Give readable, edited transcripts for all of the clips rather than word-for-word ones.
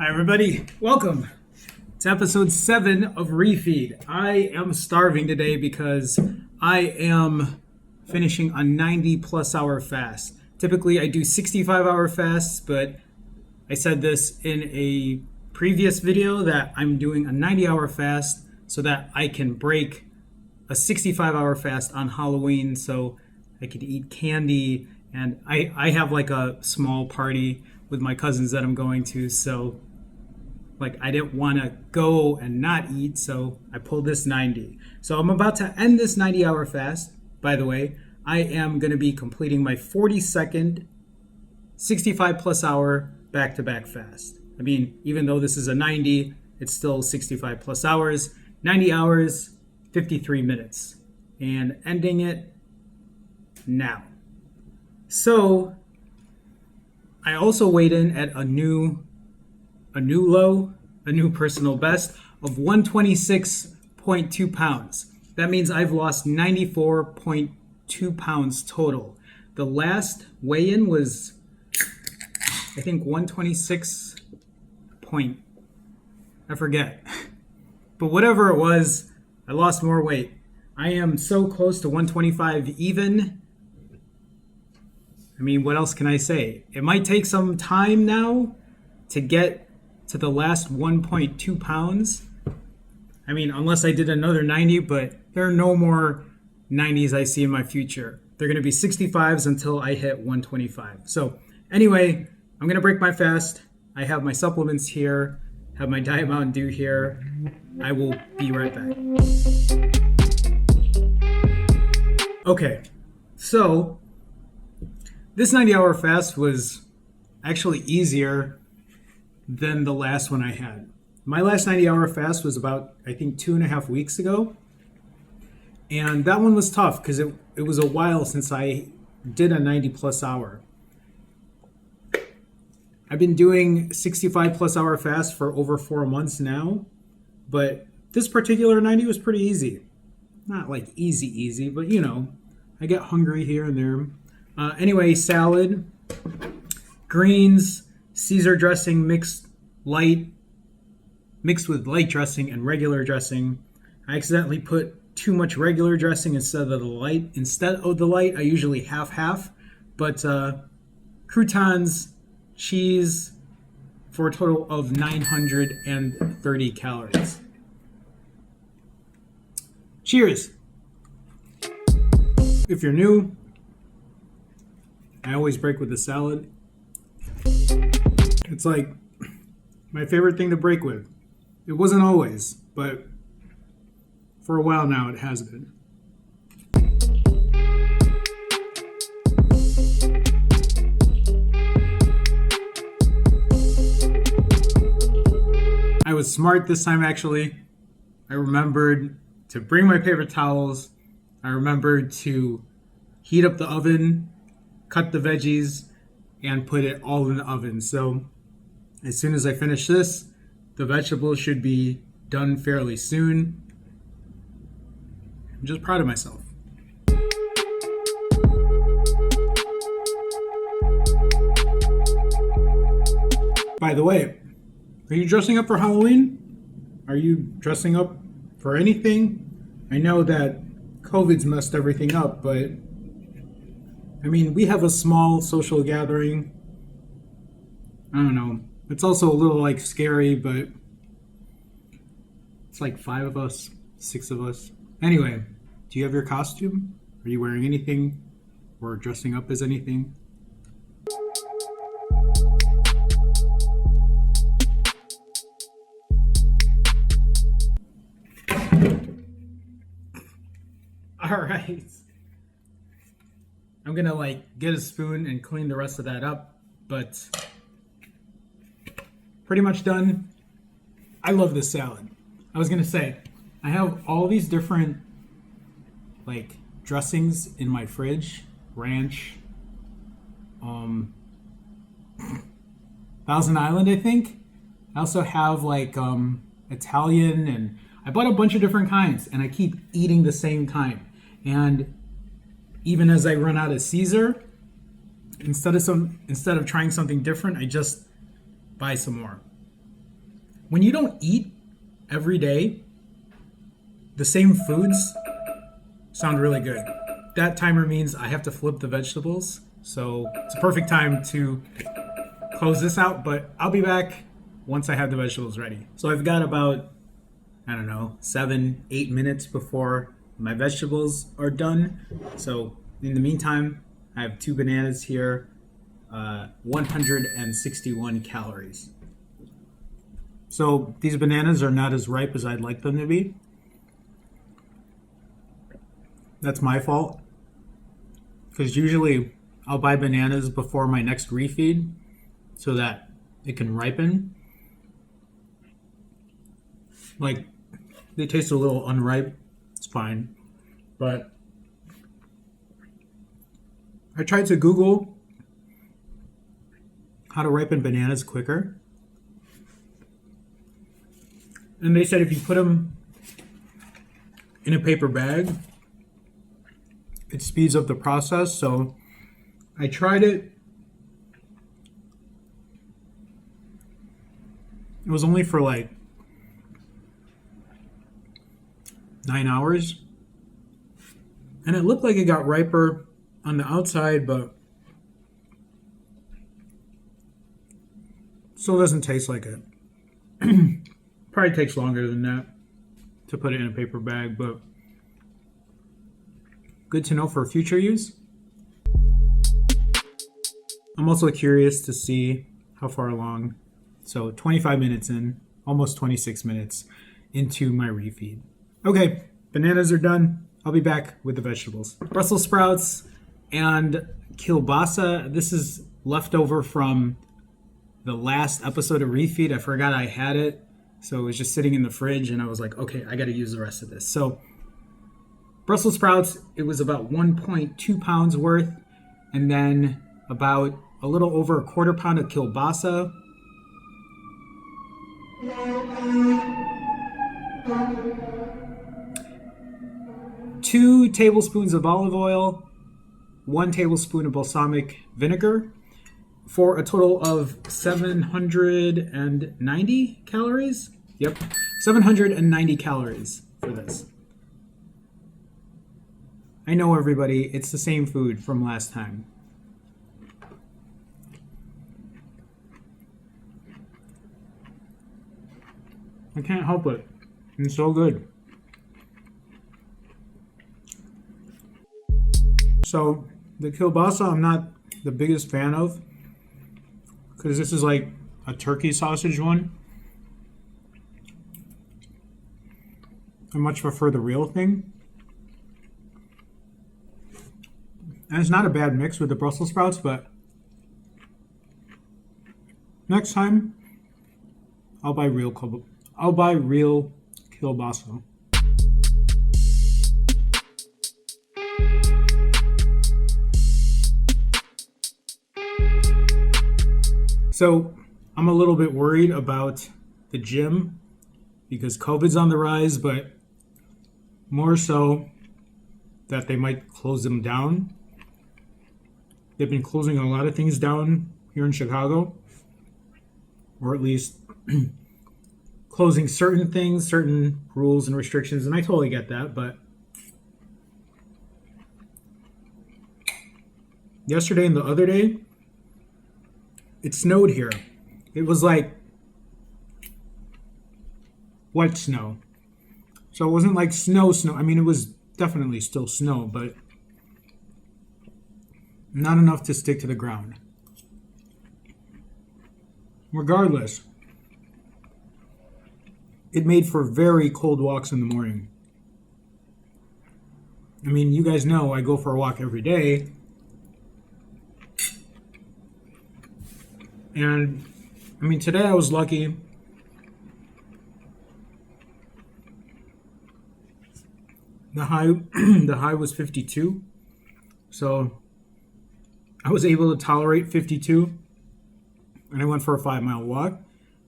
Hi, everybody. Welcome to episode 7 of Refeed. I am starving today because I am finishing a 90 plus hour fast. Typically, I do 65-hour fasts, but I said this in a previous video that I'm doing a 90-hour fast so that I can break a 65-hour fast on Halloween so I could eat candy. And I have like a small party with my cousins that I'm going to, so I didn't want to go and not eat, so I pulled this 90. So I'm about to end this 90-hour fast. By the way, I am going to be completing my 42nd 65 plus hour back-to-back fast. I mean, even though this is a 90, it's still 65 plus hours. 90 hours, 53 minutes. And ending it now. So I also weighed in at a new personal best of 126.2 pounds. That means I've lost 94.2 pounds total. The last weigh-in was, I think, 126 point, I forget. But whatever it was, I lost more weight. I am so close to 125 even. I mean, what else can I say? It might take some time now to get to the last 1.2 pounds. I mean, unless I did another 90, but there are no more 90s I see in my future. They're going to be 65s until I hit 125. So anyway, I'm going to break my fast. I have my supplements here, have my Diet Mountain Dew here. I will be right back. Okay, so this 90-hour fast was actually easier than the last one I had. My last 90-hour fast was about, I think, 2.5 weeks ago. And that one was tough because it was a while since I did a 90-plus hour. I've been doing 65-plus hour fast for over 4 months now. But this particular 90 was pretty easy. Not like easy, but you know, I get hungry here and there. Anyway, salad, greens, Caesar dressing mixed with light dressing and regular dressing. I accidentally put too much regular dressing instead of the light. I usually half. But croutons, cheese, for a total of 930 calories. Cheers! If you're new, I always break with the salad. It's like my favorite thing to break with. It wasn't always, but for a while now it has been. I was smart this time actually. I remembered to bring my paper towels. I remembered to heat up the oven, cut the veggies, and put it all in the oven. So as soon as I finish this, the vegetables should be done fairly soon. I'm just proud of myself. By the way, are you dressing up for Halloween? Are you dressing up for anything? I know that COVID's messed everything up, but I mean, we have a small social gathering. I don't know. It's also a little scary, but it's 5 of us, 6 of us. Anyway, do you have your costume? Are you wearing anything or dressing up as anything? All right. I'm gonna get a spoon and clean the rest of that up, but pretty much done. I love this salad. I was gonna say, I have all these different dressings in my fridge. Ranch, Thousand Island, I think. I also have Italian, and I bought a bunch of different kinds, and I keep eating the same kind. And even as I run out of Caesar, instead of trying something different, I just buy some more. when you don't eat every day, the same foods sound really good. That timer means I have to flip the vegetables. So it's a perfect time to close this out, but I'll be back once I have the vegetables ready. So I've got about, I don't know, 7-8 minutes before my vegetables are done. So in the meantime, I have 2 bananas here, 161 calories. So these bananas are not as ripe as I'd like them to be. That's my fault. Because usually I'll buy bananas before my next refeed so that it can ripen. Like, they taste a little unripe. It's fine. But I tried to Google how to ripen bananas quicker. And they said if you put them in a paper bag, it speeds up the process. So I tried it. It was only for like 9 hours. And it looked like it got riper on the outside, but still doesn't taste like it. Probably takes longer than that to put it in a paper bag, but good to know for future use. I'm also curious to see how far along. So 25 minutes in, almost 26 minutes into my refeed. Okay, bananas are done. I'll be back with the vegetables. Brussels sprouts and kielbasa. This is leftover from the last episode of refeed. I forgot I had it. So it was just sitting in the fridge and I was like, okay, I got to use the rest of this. So Brussels sprouts, it was about 1.2 pounds worth. And then about a little over a quarter pound of kielbasa. Two tablespoons of olive oil, 1 tablespoon of balsamic vinegar, for a total of 790 calories. Yep, 790 calories for this. I know, everybody, it's the same food from last time. I can't help it. It's so good. So the kielbasa I'm not the biggest fan of, because this is like a turkey sausage one. I much prefer the real thing. And it's not a bad mix with the Brussels sprouts, but next time I'll buy real kielbasa. So I'm a little bit worried about the gym because COVID's on the rise, but more so that they might close them down. They've been closing a lot of things down here in Chicago, or at least closing certain things, certain rules and restrictions, and I totally get that, but yesterday and the other day, it snowed here. It was like wet snow. So it wasn't like snow. I mean, it was definitely still snow, but not enough to stick to the ground. Regardless, it made for very cold walks in the morning. I mean, you guys know I go for a walk every day. And I mean, today I was lucky. The high was 52. So I was able to tolerate 52. And I went for a 5-mile walk.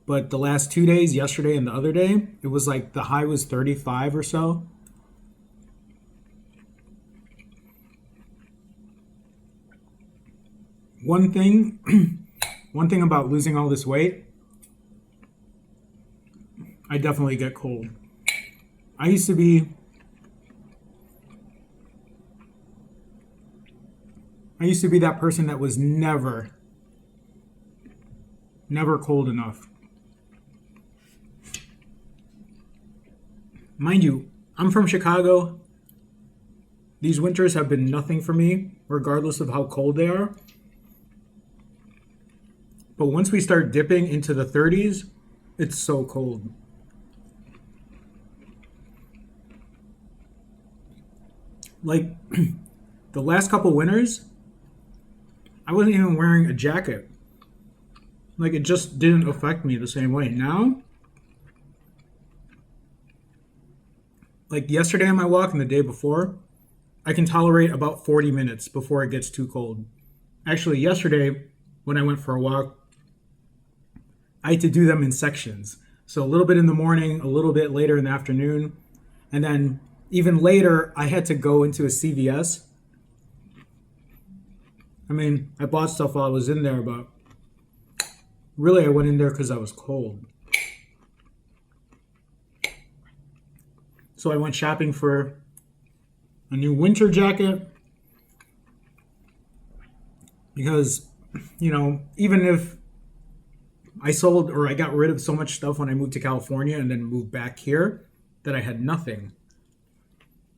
But the last 2 days, yesterday and the other day, it was like the high was 35 or so. One thing about losing all this weight, I definitely get cold. I used to be that person that was never cold enough. Mind you, I'm from Chicago. These winters have been nothing for me, regardless of how cold they are. But once we start dipping into the 30s, it's so cold. Like the last couple winters, I wasn't even wearing a jacket. Like it just didn't affect me the same way. Now, like yesterday on my walk and the day before, I can tolerate about 40 minutes before it gets too cold. Actually, yesterday when I went for a walk, I had to do them in sections. So a little bit in the morning, a little bit later in the afternoon, and then even later, I had to go into a CVS. I mean, I bought stuff while I was in there, but really I went in there because I was cold. So I went shopping for a new winter jacket because, even if I sold or I got rid of so much stuff when I moved to California and then moved back here that I had nothing.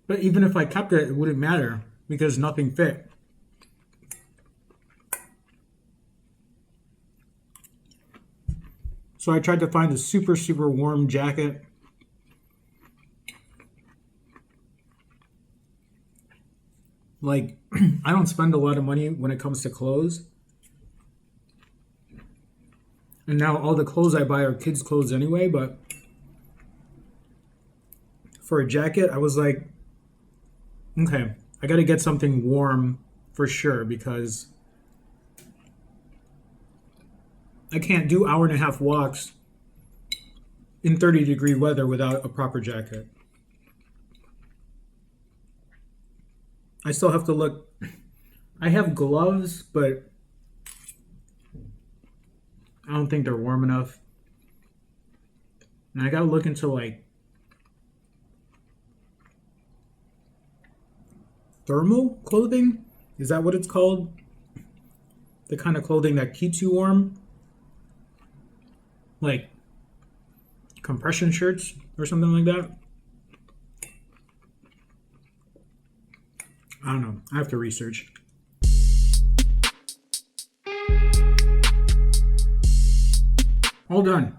But even if I kept it, it wouldn't matter because nothing fit. So I tried to find a super, super warm jacket. Like, I don't spend a lot of money when it comes to clothes. And now all the clothes I buy are kids' clothes anyway, but for a jacket, I was like, okay, I got to get something warm for sure because I can't do hour and a half walks in 30-degree weather without a proper jacket. I still have to look. I have gloves, but I don't think they're warm enough. And I gotta look into like thermal clothing. Is that what it's called? The kind of clothing that keeps you warm? Like compression shirts or something like that? I don't know. I have to research. All done.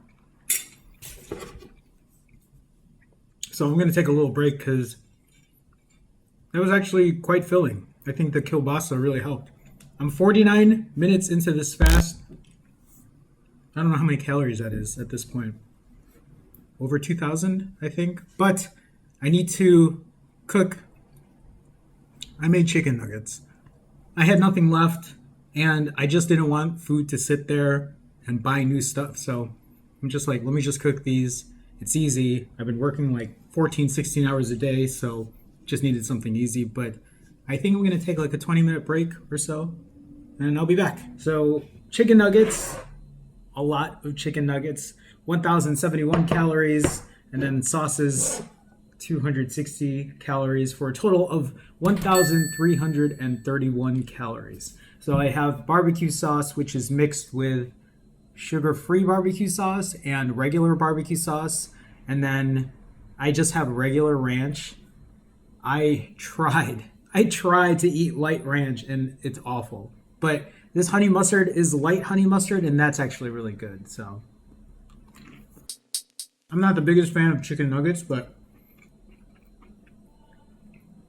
So I'm going to take a little break because that was actually quite filling. I think the kielbasa really helped. I'm 49 minutes into this fast. I don't know how many calories that is at this point. Over 2,000, I think. But I need to cook. I made chicken nuggets. I had nothing left, and I just didn't want food to sit there and buy new stuff. So I'm just like, let me just cook these. It's easy. I've been working like 14, 16 hours a day, so just needed something easy. But I think I'm going to take like a 20-minute break or so, and I'll be back. So chicken nuggets, a lot of chicken nuggets, 1,071 calories, and then sauces, 260 calories for a total of 1,331 calories. So I have barbecue sauce, which is mixed with sugar-free barbecue sauce and regular barbecue sauce. And then I just have regular ranch. I tried to eat light ranch and it's awful. But this honey mustard is light honey mustard and that's actually really good. So I'm not the biggest fan of chicken nuggets, but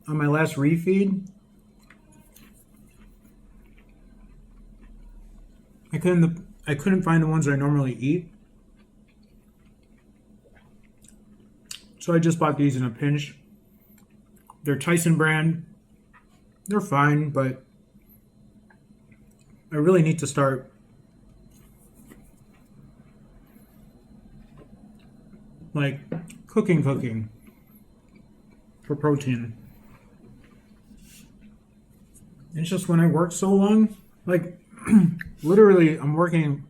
on my last refeed, I couldn't find the ones I normally eat. So I just bought these in a pinch. They're Tyson brand. They're fine, but I really need to start like cooking for protein. It's just when I work so long, like literally I'm working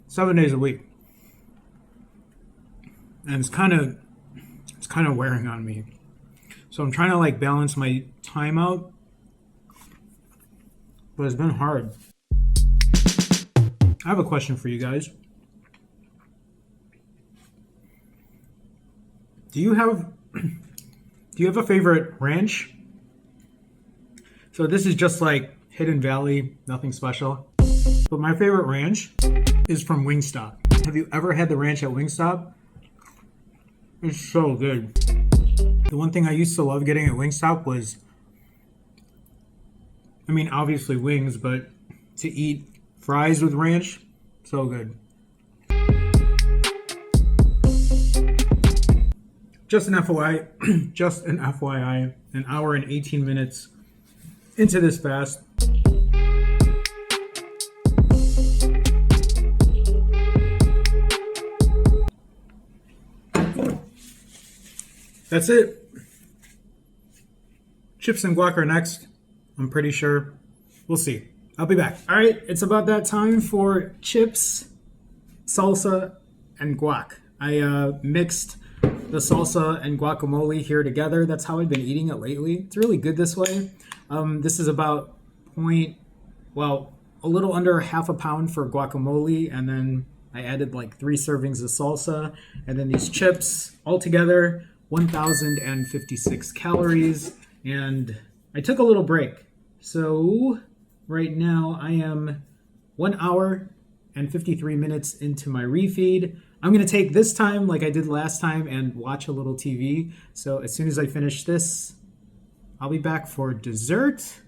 7 days a week. and it's kind of wearing on me. So I'm trying to like balance my time out, but it's been hard. I have a question for you guys. Do you have a favorite ranch? So this is just like Hidden Valley, nothing special. But my favorite ranch is from Wingstop. Have you ever had the ranch at Wingstop? It's so good. The one thing I used to love getting at Wingstop was, I mean, obviously wings, but to eat fries with ranch, so good. Just an FYI, an hour and 18 minutes into this fast. That's it. Chips and guac are next, I'm pretty sure. We'll see. I'll be back. All right, it's about that time for chips, salsa, and guac. I mixed the salsa and guacamole here together. That's how I've been eating it lately. It's really good this way. This is about a little under half a pound for guacamole, and then I added like 3 servings of salsa, and then these chips all together, 1,056 calories, and I took a little break. So right now I am 1 hour and 53 minutes into my refeed. I'm going to take this time like I did last time and watch a little TV. So as soon as I finish this, I'll be back for dessert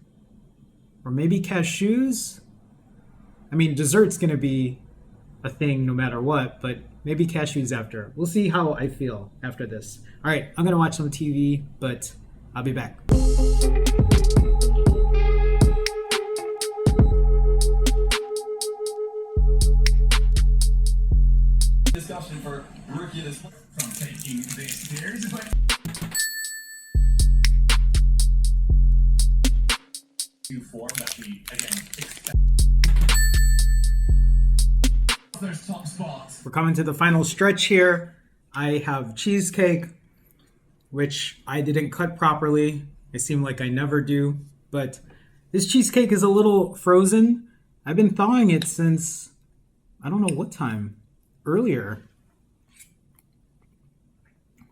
or maybe cashews. I mean, dessert's going to be a thing no matter what, but maybe cashews after. We'll see how I feel after this. All right, I'm going to watch some TV, but I'll be back. Discussion for rookie this from taking this series. New form that we again expect. There's top spots. We're coming to the final stretch here. I have cheesecake, which I didn't cut properly. It seemed like I never do, but this cheesecake is a little frozen. I've been thawing it since I don't know what time. Earlier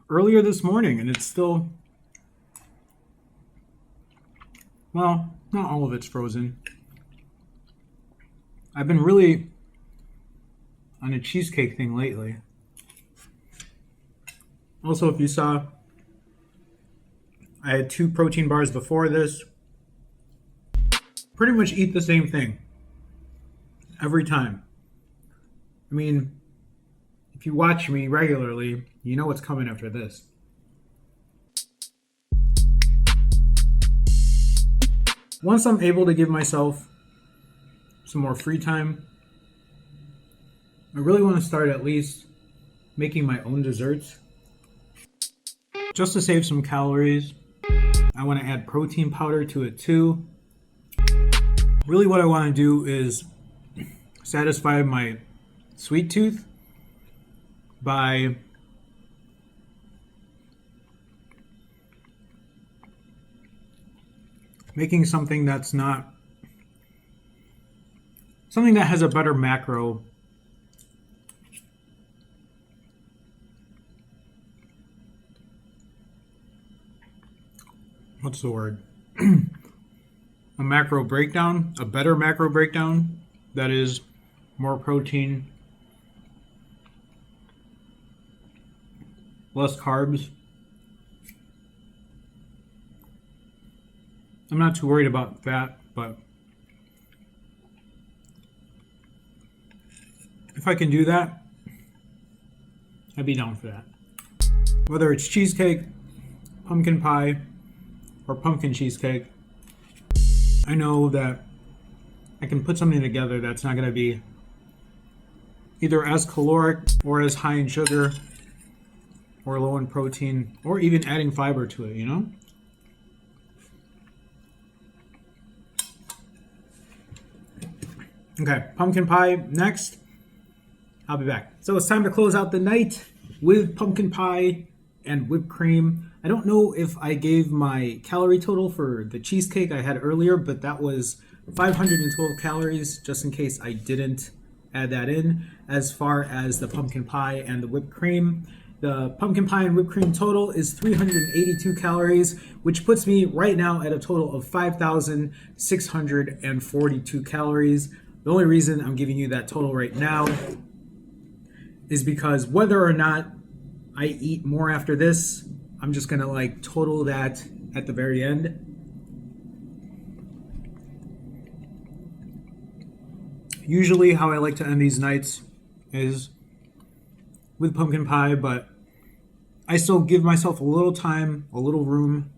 this morning, and it's still, well, not all of it's frozen. I've been really on a cheesecake thing lately. Also, if you saw, I had 2 protein bars before this. Pretty much eat the same thing every time. I mean, if you watch me regularly, you know what's coming after this. Once I'm able to give myself some more free time, I really want to start at least making my own desserts. Just to save some calories, I want to add protein powder to it too. Really what I want to do is satisfy my sweet tooth by making something that has a better macro. What's the word? A macro breakdown, a better macro breakdown that is more protein, less carbs. I'm not too worried about fat, but if I can do that, I'd be down for that. Whether it's cheesecake, pumpkin pie, or pumpkin cheesecake, I know that I can put something together that's not going to be either as caloric or as high in sugar or low in protein or even adding fiber to it, you know? Okay, pumpkin pie next. I'll be back. So it's time to close out the night. with pumpkin pie and whipped cream. I don't know if I gave my calorie total for the cheesecake I had earlier, but that was 512 calories, just in case I didn't add that in. As far as the pumpkin pie and the whipped cream, the pumpkin pie and whipped cream total is 382 calories, which puts me right now at a total of 5,642 calories. The only reason I'm giving you that total right now is because whether or not I eat more after this, I'm just gonna like total that at the very end. Usually how I like to end these nights is with pumpkin pie, but I still give myself a little time, a little room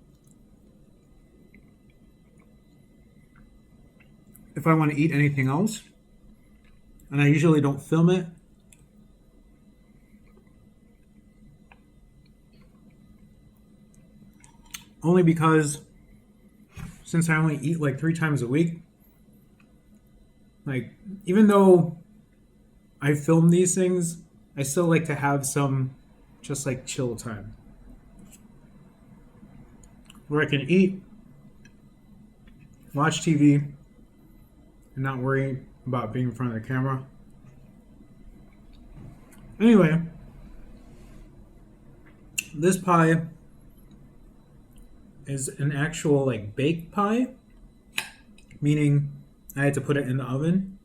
if I want to eat anything else. And I usually don't film it. Only because since I only eat like 3 times a week, like even though I film these things, I still like to have some just like chill time where I can eat, watch TV, and not worry about being in front of the camera. Anyway, this pie is an actual like baked pie, meaning I had to put it in the oven.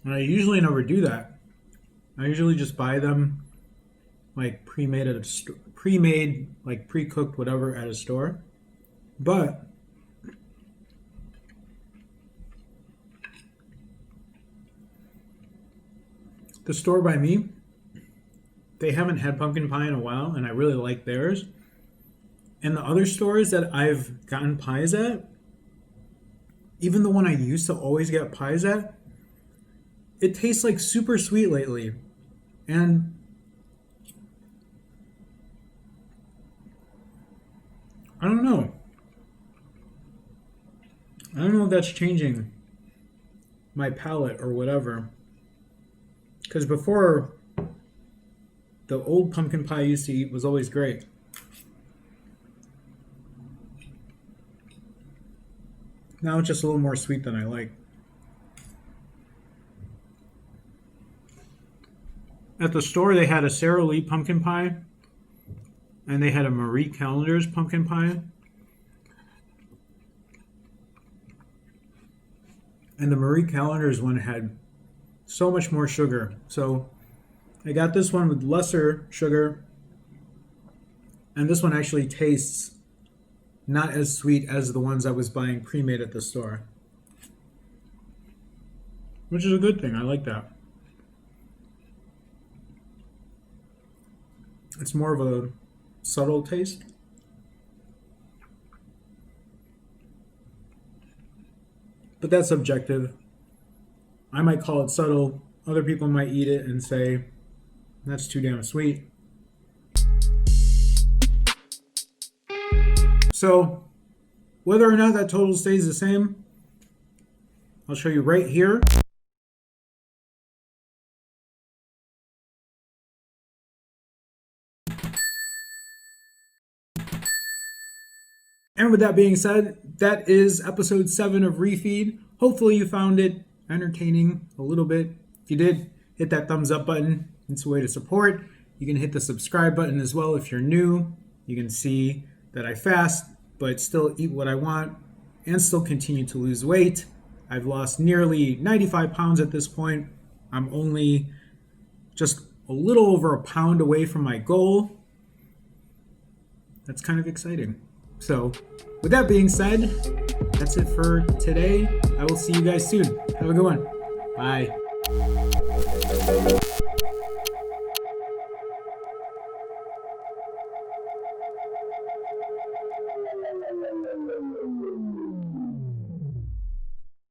And I usually never do that. I usually just buy them like pre-made at a pre-made, like pre-cooked whatever at a store. But the store by me, they haven't had pumpkin pie in a while, and I really like theirs. And the other stores that I've gotten pies at, even the one I used to always get pies at, it tastes like super sweet lately. And I don't know. I don't know if that's changing my palate or whatever. Because before, the old pumpkin pie I used to eat was always great. Now it's just a little more sweet than I like. At the store, they had a Sara Lee pumpkin pie, and they had a Marie Callender's pumpkin pie. And the Marie Callender's one had so much more sugar. So I got this one with lesser sugar, and this one actually tastes not as sweet as the ones I was buying pre-made at the store, which is a good thing. I like that. It's more of a subtle taste. But that's subjective. I might call it subtle. Other people might eat it and say, that's too damn sweet. So, whether or not that total stays the same, I'll show you right here. And with that being said, that is episode 7 of Refeed. Hopefully you found it entertaining a little bit. If you did, hit that thumbs up button. It's a way to support. You can hit the subscribe button as well if you're new. You can see that I fast, but still eat what I want and still continue to lose weight. I've lost nearly 95 pounds at this point. I'm only just a little over a pound away from my goal. That's kind of exciting. So, with that being said, that's it for today. I will see you guys soon. Have a good one. Bye.